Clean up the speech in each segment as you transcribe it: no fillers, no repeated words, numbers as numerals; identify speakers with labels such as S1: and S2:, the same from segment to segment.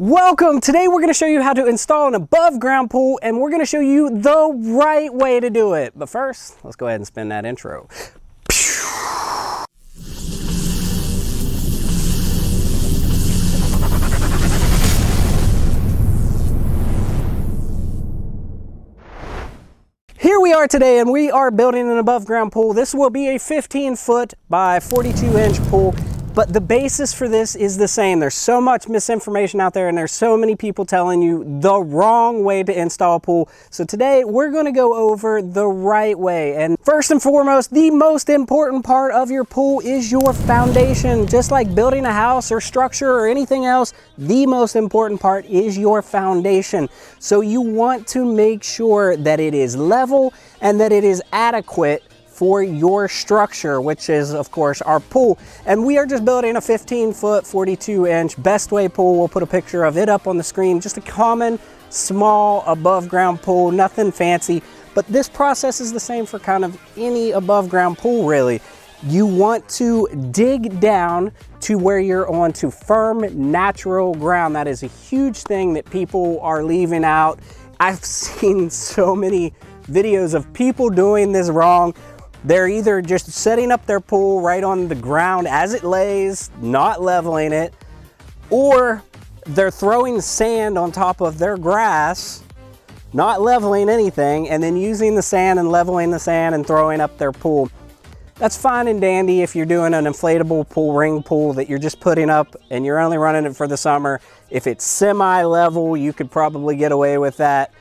S1: Welcome! Today we're going to show you how to install an above ground pool, and we're going to show you the right way to do it. But first, let's go ahead and spin that intro. Here we are today, and we are building an above ground pool. This will be a 15-foot by 42-inch pool. But the basis for this is the same. There's so much misinformation out there, and there's so many people telling you the wrong way to install a pool. So today we're going to go over the right way. And first and foremost, the most important part of your pool is your foundation. Just like building a house or structure or anything else, the most important part is your foundation. So you want to make sure that it is level and that it is adequate for your structure, which is of course our pool. And we are just building a 15-foot 42-inch Bestway pool. We'll put a picture of it up on the screen. Just a common small above ground pool, nothing fancy, but this process is the same for kind of any above ground pool really. You want to dig down to where you're onto firm natural ground. That is a huge thing that people are leaving out. I've seen so many videos of people doing this wrong. They're either just setting up their pool right on the ground as it lays, not leveling it, or they're throwing sand on top of their grass, not leveling anything, and then using the sand and leveling the sand and throwing up their pool. That's fine and dandy if you're doing an inflatable pool, ring pool that you're just putting up and you're only running it for the summer. If it's semi-level, you could probably get away with that.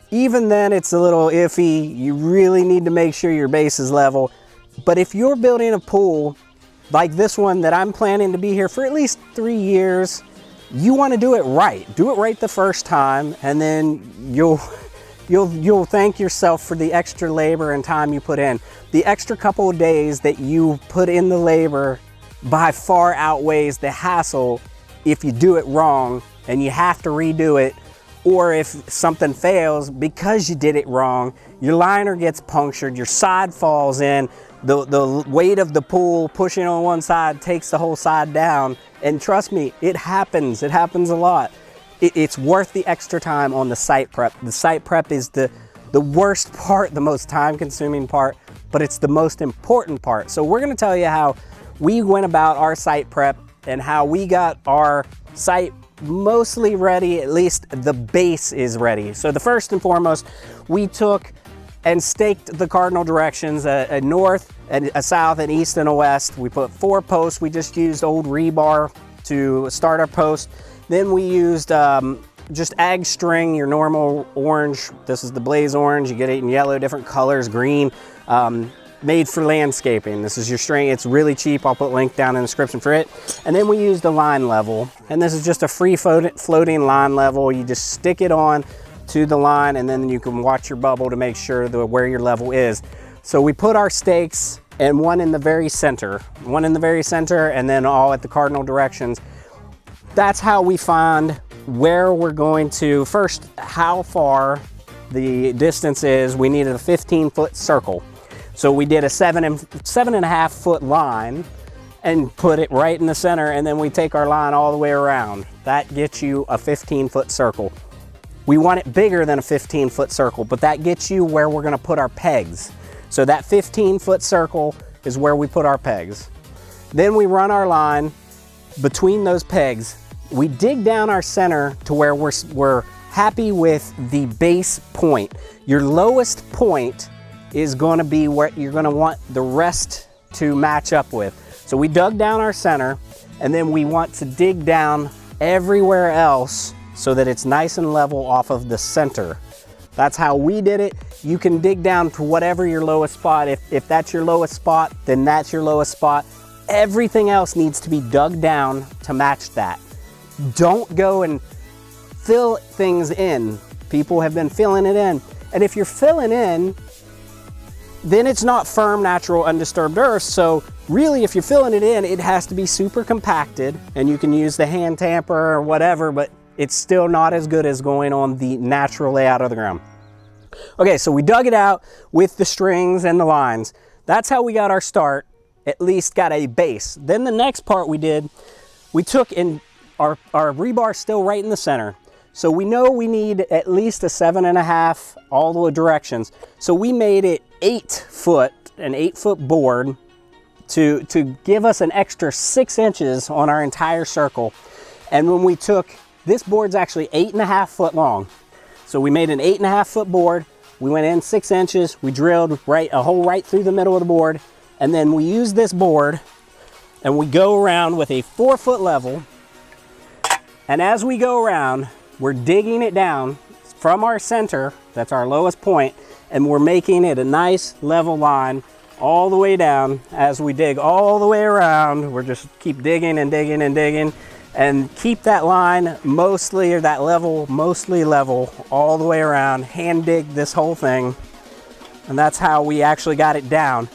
S1: Even then, it's a little iffy. You really need to make sure your base is level. But if you're building a pool like this one that I'm planning to be here for at least 3 years, you want to do it right. Do it right the first time, and then you'll thank yourself for the extra labor and time you put in. The extra couple of days that you put in the labor by far outweighs the hassle if you do it wrong and you have to redo it. Or if something fails because you did it wrong, your liner gets punctured, your side falls in, the weight of the pool pushing on one side takes the whole side down. And trust me, it happens a lot. It's worth the extra time on the site prep. The site prep is the worst part, the most time consuming part, but it's the most important part. So we're gonna tell you how we went about our site prep and how we got our site mostly ready, at least the base is ready. So the first and foremost, we took and staked the cardinal directions, a north, and a south, and east, and a west. We put 4 posts. We just used old rebar to start our post. Then we used just ag string, your normal orange. This is the blaze orange. You get it in yellow, different colors, green. Made for landscaping. This is your string. It's really cheap. I'll put a link down in the description for it. And then we used a line level, and this is just a free floating line level. You just stick it on to the line, and then you can watch your bubble to make sure where your level is. So we put our stakes, and one in the very center, and then all at the cardinal directions. That's how we find where we're going to, first, how far the distance is. We needed a 15-foot circle. So we did a 7.5 foot line and put it right in the center, and then we take our line all the way around. That gets you a 15-foot circle. We want it bigger than a 15-foot circle, but that gets you where we're gonna put our pegs. So that 15-foot circle is where we put our pegs. Then we run our line between those pegs. We dig down our center to where we're happy with the base point. Your lowest point is going to be where you're going to want the rest to match up with. So we dug down our center, and then we want to dig down everywhere else so that it's nice and level off of the center. That's how we did it. You can dig down to whatever your lowest spot. If that's your lowest spot, then that's your lowest spot. Everything else needs to be dug down to match that. Don't go and fill things in. People have been filling it in. And if you're filling in, then it's not firm, natural, undisturbed earth. So really, if you're filling it in, it has to be super compacted, and you can use the hand tamper or whatever, but it's still not as good as going on the natural layout of the ground. Okay, so we dug it out with the strings and the lines. That's how we got our start, at least got a base. Then the next part we did, we took and our rebar is still right in the center. So we know we need at least a 7.5 all the directions. So we made it 8 foot, an 8-foot board to give us an extra 6 inches on our entire circle. And when we took, this board's actually 8.5 foot long. So we made an 8.5 foot board. We went in 6 inches. We drilled a hole right through the middle of the board. And then we used this board and we go around with a 4-foot level. And as we go around, we're digging it down from our center, that's our lowest point, and we're making it a nice level line all the way down. As we dig all the way around, we're just keep digging and digging and digging and keep that line mostly, or that level mostly level all the way around. Hand dig this whole thing, and that's how we actually got it down.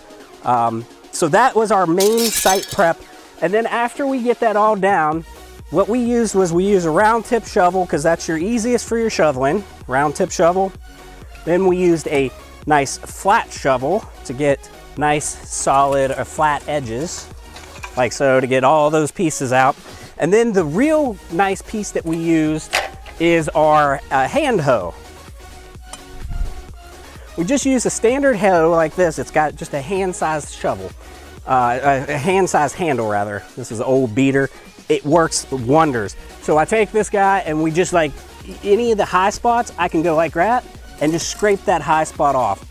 S1: So that was our main site prep. And then after we get that all down, what we used was we use a round tip shovel, because that's your easiest for your shoveling, round tip shovel. Then we used a nice flat shovel to get nice solid or flat edges, like so, to get all those pieces out. And then the real nice piece that we used is our hand hoe. We just use a standard hoe like this. It's got just a hand-sized shovel, a hand-sized handle rather. This is an old beater. It works wonders. So I take this guy and we just, like, any of the high spots, I can go like that and just scrape that high spot off.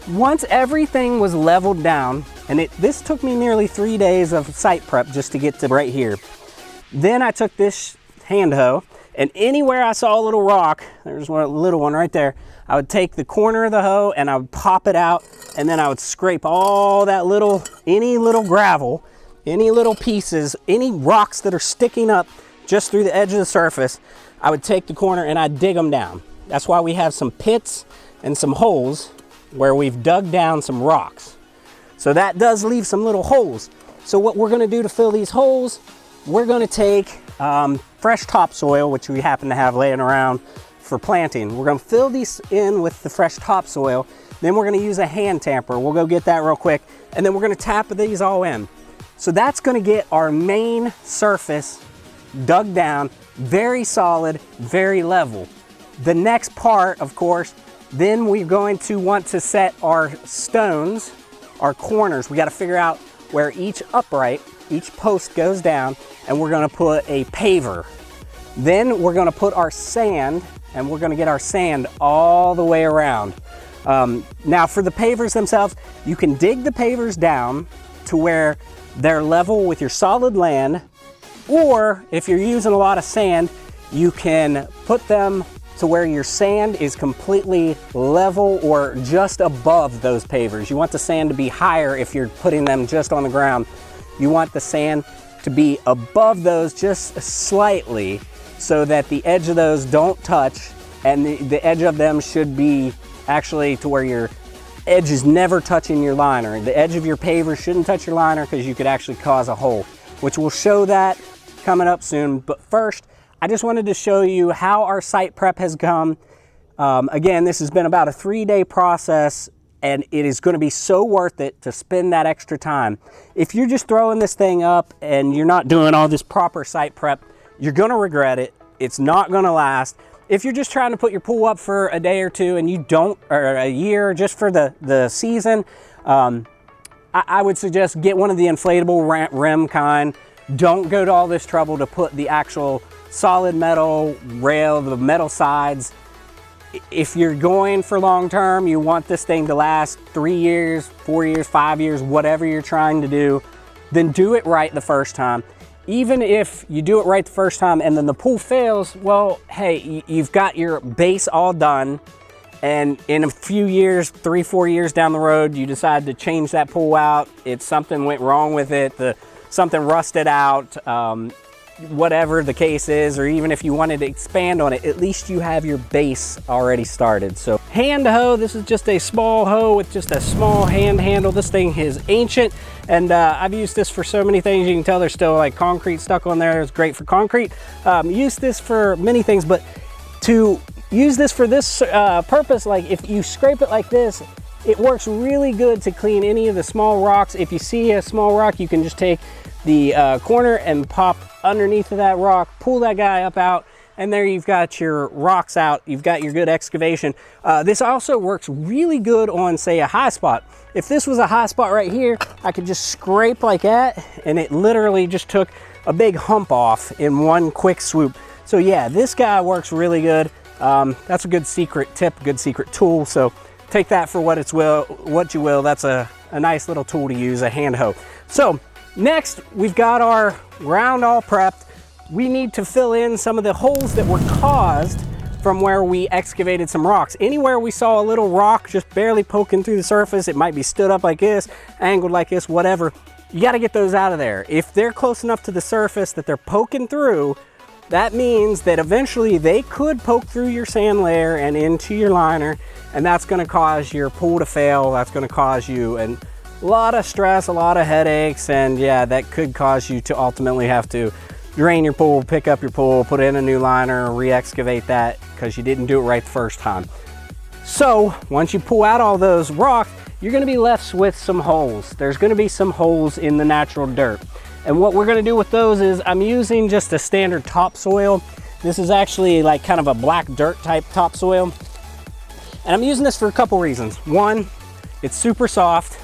S1: Once everything was leveled down, and this took me nearly 3 days of site prep just to get to right here. Then I took this hand hoe, and anywhere I saw a little rock, there's one little one right there, I would take the corner of the hoe and I would pop it out, and then I would scrape all that any little gravel, any little pieces, any rocks that are sticking up just through the edge of the surface. I would take the corner and I'd dig them down. That's why we have some pits and some holes where we've dug down some rocks. So that does leave some little holes. So what we're gonna do to fill these holes, we're gonna take fresh topsoil, which we happen to have laying around for planting. We're gonna fill these in with the fresh topsoil. Then we're gonna use a hand tamper. We'll go get that real quick. And then we're gonna tap these all in. So that's gonna get our main surface dug down, very solid, very level. The next part, of course, then we're going to want to set our stones, our corners. We gotta figure out where each upright, each post goes down, and we're gonna put a paver. Then we're gonna put our sand, and we're gonna get our sand all the way around. Now for the pavers themselves, you can dig the pavers down to where they're level with your solid land, or if you're using a lot of sand, you can put them to where your sand is completely level or just above those pavers. You want the sand to be higher if you're putting them just on the ground. You want the sand to be above those just slightly, so that the edge of those don't touch, and the edge of them should be actually to where your edge is never touching your liner. The edge of your paver shouldn't touch your liner, because you could actually cause a hole, which we'll show that coming up soon. But first, I just wanted to show you how our site prep has come. Again, this has been about a 3-day process, and it is going to be so worth it to spend that extra time. If you're just throwing this thing up and you're not doing all this proper site prep, you're going to regret it. It's not going to last. If you're just trying to put your pool up for a day or two and you don't, or a year just for the season, I would suggest get one of the inflatable rim kind. Don't go to all this trouble to put the actual solid metal rail, the metal sides. If you're going for long term, you want this thing to last 3 years, 4 years, 5 years, whatever you're trying to do, then do it right the first time. Even if you do it right the first time and then the pool fails, well, hey, you've got your base all done, and in a few years, 3, 4 years down the road, you decide to change that pool out. Something went wrong with it, something rusted out, whatever the case is, or even if you wanted to expand on it, at least you have your base already started. So hand hoe, this is just a small hoe with just a small hand handle. This thing is ancient, and I've used this for so many things. You can tell there's still like concrete stuck on there. It's great for concrete. Use this for many things, but to use this for this purpose, like if you scrape it like this, It works really good to clean any of the small rocks. If you see a small rock, you can just take the corner and pop underneath of that rock, pull that guy up out, and there you've got your rocks out. You've got your good excavation. This also works really good on, say, a high spot. If this was a high spot right here, I could just scrape like that, and it literally just took a big hump off in one quick swoop. So yeah, this guy works really good. That's a good secret tip, good secret tool. So take that for what you will. That's a nice little tool to use, a hand hoe. So next, we've got our ground all prepped. We need to fill in some of the holes that were caused from where we excavated some rocks. Anywhere we saw a little rock just barely poking through the surface, it might be stood up like this, angled like this, whatever. You got to get those out of there. If they're close enough to the surface that they're poking through, that means that eventually they could poke through your sand layer and into your liner, and that's going to cause your pool to fail. That's going to cause you a lot of stress, a lot of headaches, and yeah, that could cause you to ultimately have to drain your pool, pick up your pool, put in a new liner, re-excavate that because you didn't do it right the first time. So once you pull out all those rocks, you're going to be left with some holes. There's going to be some holes in the natural dirt. And what we're going to do with those is I'm using just a standard topsoil. This is actually like kind of a black dirt type topsoil. And I'm using this for a couple reasons. One, it's super soft.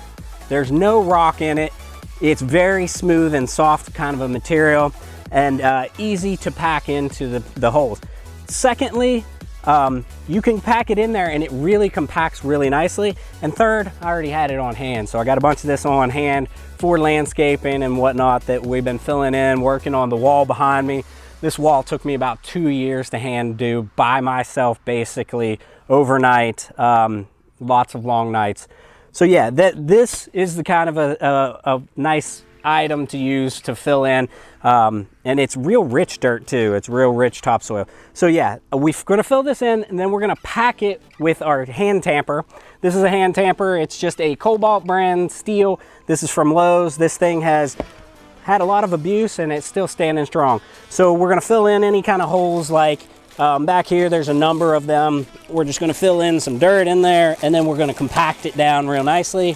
S1: There's no rock in it. It's very smooth and soft kind of a material, and easy to pack into the holes. Secondly, you can pack it in there and it really compacts really nicely. And third, I already had it on hand. So I got a bunch of this on hand for landscaping and whatnot that we've been filling in, working on the wall behind me. This wall took me about 2 years to hand do by myself, basically overnight, lots of long nights. So yeah, this is the kind of a nice item to use to fill in, and it's real rich dirt too. It's real rich topsoil. So yeah, we're going to fill this in, and then we're going to pack it with our hand tamper. This is a hand tamper. It's just a Cobalt brand steel. This is from Lowe's. This thing has had a lot of abuse and it's still standing strong. So we're going to fill in any kind of holes, like back here there's a number of them. We're just going to fill in some dirt in there, and then we're going to compact it down real nicely.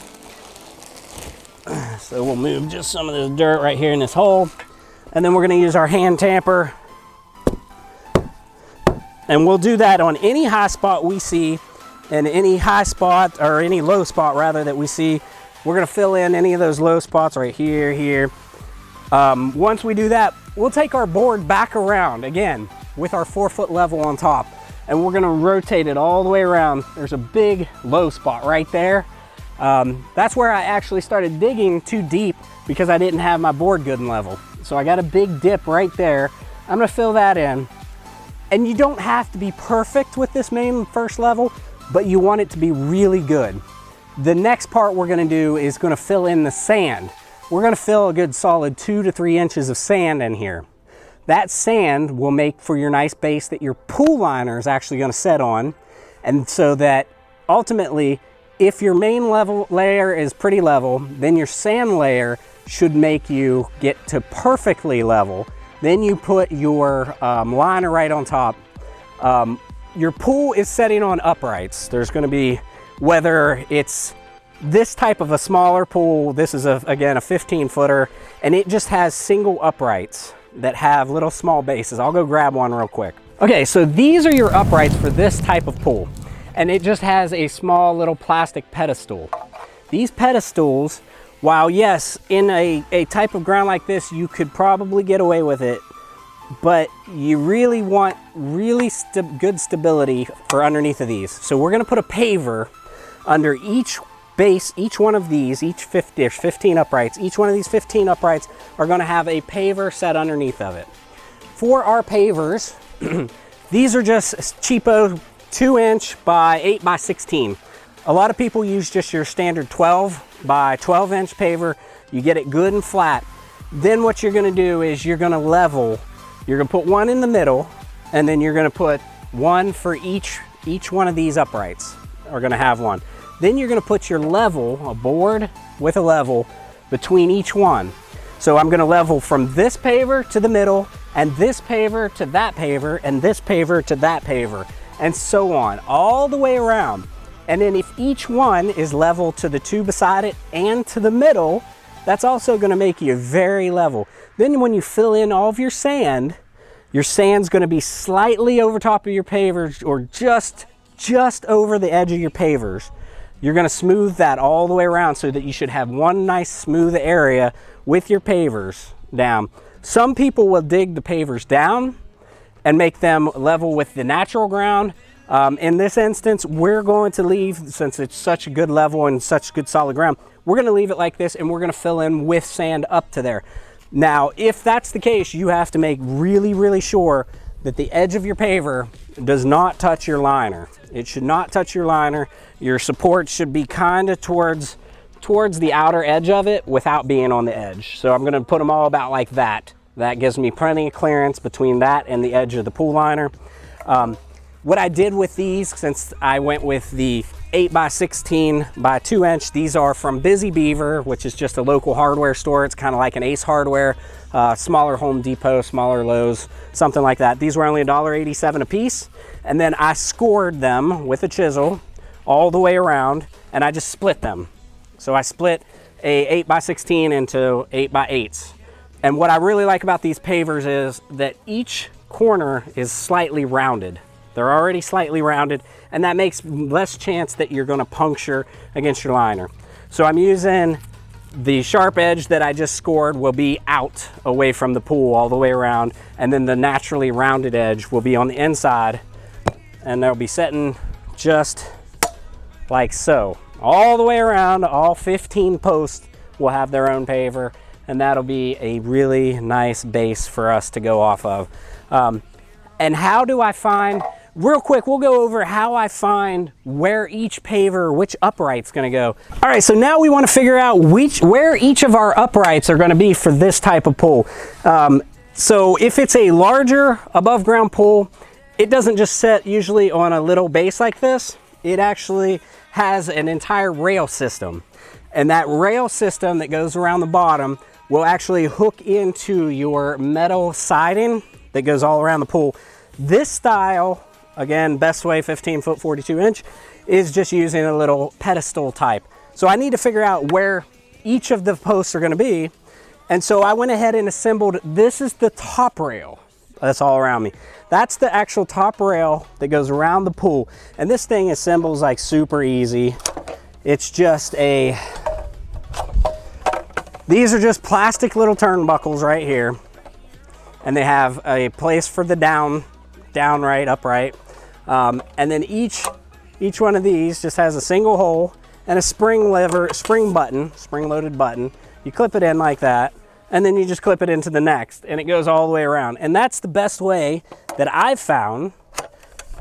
S1: So we'll move just some of this dirt right here in this hole, and then we're going to use our hand tamper, and we'll do that on any high spot we see, and any high spot, or any low spot rather, that we see. We're going to fill in any of those low spots right here. Once we do that, we'll take our board back around again with our 4-foot level on top, and we're going to rotate it all the way around. There's a big low spot right there. That's where I actually started digging too deep because I didn't have my board good and level. So I got a big dip right there. I'm going to fill that in. And you don't have to be perfect with this main first level, but you want it to be really good. The next part we're going to do is going to fill in the sand. We're going to fill a good solid 2 to 3 inches of sand in here. That sand will make for your nice base that your pool liner is actually going to set on. And so that ultimately, if your main level layer is pretty level, then your sand layer should make you get to perfectly level. Then you put your liner right on top. Your pool is setting on uprights. There's going to be, whether it's this type of a smaller pool, this is again a 15-footer, and it just has single uprights that have little small bases. I'll go grab one real quick. Okay, so these are your uprights for this type of pool. And it just has a small little plastic pedestal. These pedestals, while yes, in a type of ground like this, you could probably get away with it, but you really want good stability for underneath of these. So we're gonna put a paver under each base, each one of these, there's 15 uprights. Each one of these 15 uprights are gonna have a paver set underneath of it. For our pavers, these are just cheapo 2-inch by 8 by 16. A lot of people use just your standard 12 by 12-inch paver. You get it good and flat. Then what you're gonna do is you're gonna level. You're gonna put one in the middle, and then you're gonna put one for each one of these uprights. Are gonna have one. Then you're gonna put your level, a board with a level, between each one. So I'm gonna level from this paver to the middle, and this paver to that paver, and this paver to that paver, and so on, all the way around. And then if each one is level to the two beside it and to the middle, that's also gonna make you very level. Then when you fill in all of your sand's gonna be slightly over top of your pavers, or just over the edge of your pavers. You're gonna smooth that all the way around so that you should have one nice smooth area with your pavers down. Some people will dig the pavers down and make them level with the natural ground. In this instance, we're going to leave, since it's such a good level and such good solid ground, we're gonna leave it like this, and we're gonna fill in with sand up to there. Now, if that's the case, you have to make really, really sure that the edge of your paver does not touch your liner. It should not touch your liner. Your support should be kind of towards the outer edge of it without being on the edge. So I'm gonna put them all about like that. That gives me plenty of clearance between that and the edge of the pool liner. What I did with these, since I went with the 8x16 by 2 inch, these are from Busy Beaver, which is just a local hardware store. It's kind of like an Ace Hardware, smaller Home Depot, smaller Lowe's, something like that. These were only $1.87 a piece. And then I scored them with a chisel all the way around, and I just split them. So I split a 8x16 into 8x8s. And what I really like about these pavers is that each corner is slightly rounded. They're already slightly rounded, and that makes less chance that you're gonna puncture against your liner. So I'm using the sharp edge that I just scored will be out away from the pool all the way around, and then the naturally rounded edge will be on the inside, and they'll be setting just like so. All the way around, all 15 posts will have their own paver, and that'll be a really nice base for us to go off of. And how do I find, real quick, we'll go over how I find where each paver, which upright's gonna go. All right, so now we wanna figure out where each of our uprights are gonna be for this type of pool. So if it's a larger above ground pool, it doesn't just set usually on a little base like this. It actually has an entire rail system. And that rail system that goes around the bottom will actually hook into your metal siding that goes all around the pool. This style, again, Bestway 15 foot 42 inch, is just using a little pedestal type. So I need to figure out where each of the posts are gonna be. And so I went ahead and assembled, this is the top rail that's all around me. That's the actual top rail that goes around the pool. And this thing assembles like super easy. It's just these are just plastic little turnbuckles right here. And they have a place for the downright, upright. And then each one of these just has a single hole and a spring-loaded button. You clip it in like that, and then you just clip it into the next, and it goes all the way around. And that's the best way that I've found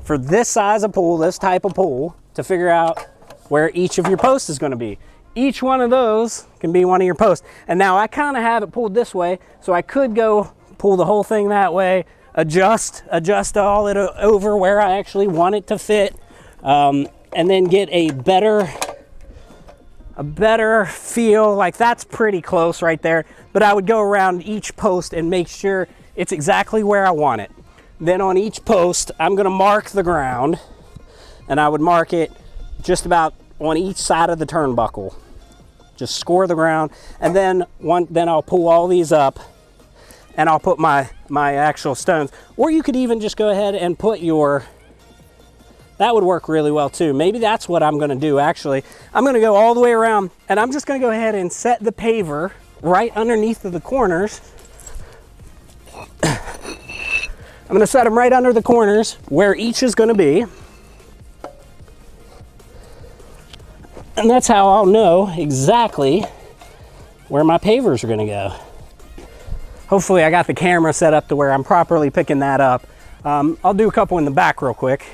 S1: for this size of pool, this type of pool, to figure out where each of your posts is gonna be. Each one of those can be one of your posts. And now I kind of have it pulled this way, so I could go pull the whole thing that way, adjust all it over where I actually want it to fit, and then get a better feel. Like that's pretty close right there, but I would go around each post and make sure it's exactly where I want it. Then on each post, I'm gonna mark the ground, and I would mark it just about on each side of the turnbuckle. Just score the ground, and then I'll pull all these up, and I'll put my actual stones. Or you could even just go ahead and put that would work really well too. Maybe that's what I'm gonna do actually. I'm gonna go all the way around, and I'm just gonna go ahead and set the paver right underneath of the corners. I'm gonna set them right under the corners where each is gonna be. And that's how I'll know exactly where my pavers are gonna go. Hopefully I got the camera set up to where I'm properly picking that up. I'll do a couple in the back real quick.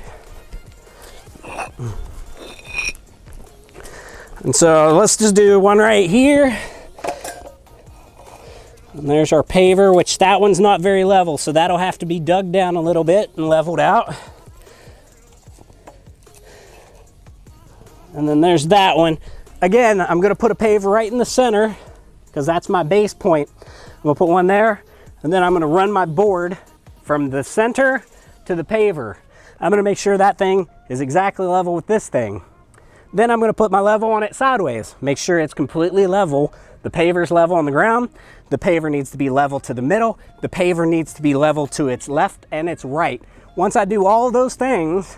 S1: And so let's just do one right here. And there's our paver, which that one's not very level, so that'll have to be dug down a little bit and leveled out. And then there's that one. Again, I'm gonna put a paver right in the center because that's my base point. I'm gonna put one there, and then I'm gonna run my board from the center to the paver. I'm gonna make sure that thing is exactly level with this thing. Then I'm going to put my level on it sideways. Make sure it's completely level. The paver's level on the ground. The paver needs to be level to the middle. The paver needs to be level to its left and its right. Once I do all of those things,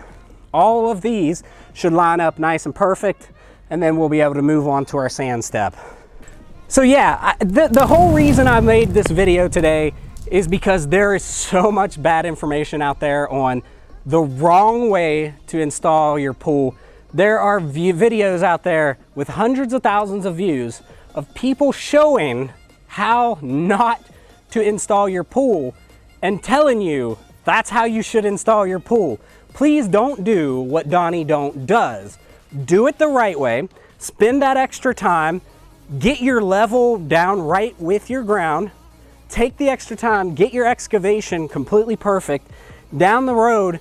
S1: all of these should line up nice and perfect, and then we'll be able to move on to our sand step. So yeah, the whole reason I made this video today is because there is so much bad information out there on the wrong way to install your pool. There are videos out there with hundreds of thousands of views of people showing how not to install your pool and telling you that's how you should install your pool. Please don't do what Donnie Don't does. Do it the right way. Spend that extra time. Get your level down right with your ground. Take the extra time, get your excavation completely perfect. Down the road,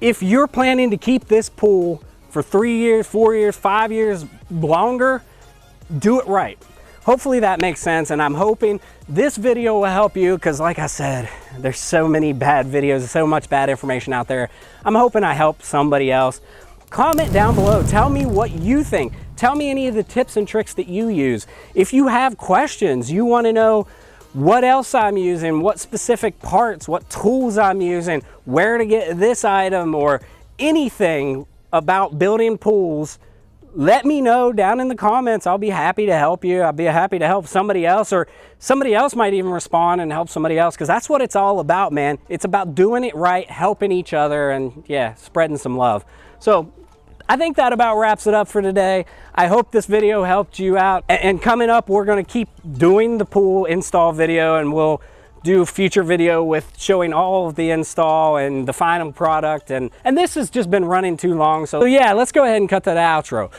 S1: if you're planning to keep this pool for 3 years, 4 years, 5 years longer, do it right. Hopefully that makes sense, and I'm hoping this video will help you, because like I said, there's so many bad videos, so much bad information out there. I'm hoping I help somebody else. Comment down below, tell me what you think. Tell me any of the tips and tricks that you use. If you have questions, you want to know what else I'm using, what specific parts, what tools I'm using, where to get this item, or anything about building pools, let me know down in the comments. I'll be happy to help you. I'll be happy to help somebody else, or somebody else might even respond and help somebody else, because that's what it's all about, man. It's about doing it right, helping each other, and yeah, spreading some love. So I think that about wraps it up for today. I hope this video helped you out. And coming up, we're going to keep doing the pool install video, and we'll do a future video with showing all of the install and the final product. And this has just been running too long. So yeah, let's go ahead and cut that outro.